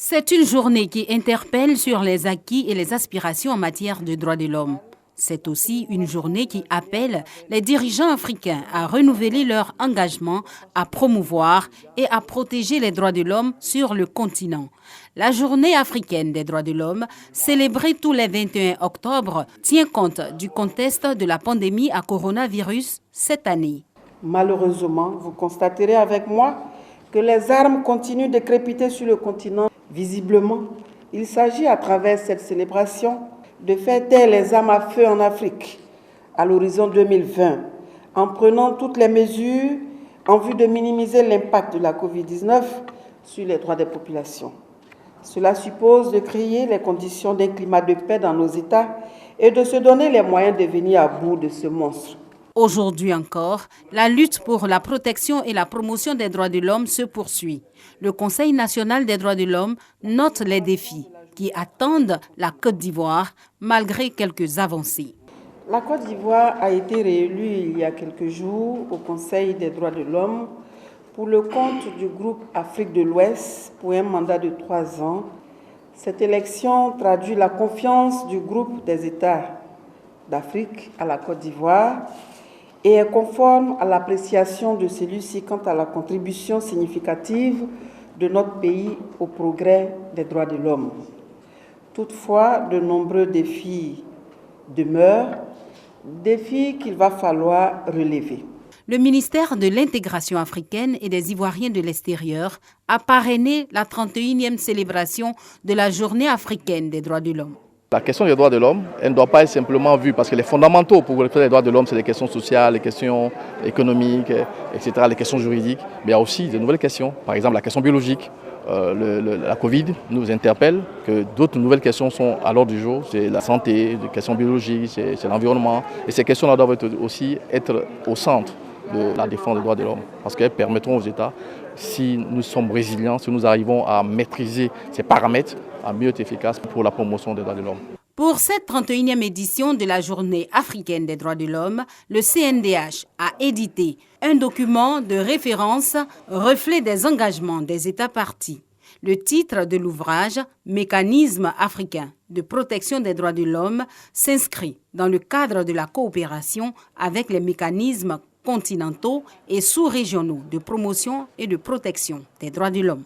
C'est une journée qui interpelle sur les acquis et les aspirations en matière de droits de l'homme. C'est aussi une journée qui appelle les dirigeants africains à renouveler leur engagement à promouvoir et à protéger les droits de l'homme sur le continent. La journée africaine des droits de l'homme, célébrée tous les 21 octobre, tient compte du contexte de la pandémie à coronavirus cette année. Malheureusement, vous constaterez avec moi que les armes continuent de crépiter sur le continent. Visiblement, il s'agit à travers cette célébration de faire taire les armes à feu en Afrique à l'horizon 2020, en prenant toutes les mesures en vue de minimiser l'impact de la Covid-19 sur les droits des populations. Cela suppose de créer les conditions d'un climat de paix dans nos États et de se donner les moyens de venir à bout de ce monstre. Aujourd'hui encore, la lutte pour la protection et la promotion des droits de l'homme se poursuit. Le Conseil national des droits de l'homme note les défis qui attendent la Côte d'Ivoire malgré quelques avancées. La Côte d'Ivoire a été réélue il y a quelques jours au Conseil des droits de l'homme pour le compte du groupe Afrique de l'Ouest pour un mandat de 3 ans. Cette élection traduit la confiance du groupe des États d'Afrique à la Côte d'Ivoire et est conforme à l'appréciation de celui-ci quant à la contribution significative de notre pays au progrès des droits de l'homme. Toutefois, de nombreux défis demeurent, défis qu'il va falloir relever. Le ministère de l'Intégration africaine et des Ivoiriens de l'extérieur a parrainé la 31e célébration de la Journée africaine des droits de l'homme. La question des droits de l'homme, elle ne doit pas être simplement vue parce que les fondamentaux pour les droits de l'homme, c'est les questions sociales, les questions économiques, etc., les questions juridiques. Mais il y a aussi de nouvelles questions, par exemple la question biologique. La Covid nous interpelle, que d'autres nouvelles questions sont à l'ordre du jour, c'est la santé, les questions biologiques, c'est l'environnement. Et ces questions-là doivent aussi être au centre de la défense des droits de l'homme, parce qu'elles permettront aux États, si nous sommes résilients, si nous arrivons à maîtriser ces paramètres, à mieux être efficaces pour la promotion des droits de l'homme. Pour cette 31e édition de la Journée africaine des droits de l'homme, le CNDH a édité un document de référence reflet des engagements des États parties. Le titre de l'ouvrage, Mécanisme africain de protection des droits de l'homme, s'inscrit dans le cadre de la coopération avec les mécanismes continentaux et sous-régionaux de promotion et de protection des droits de l'homme.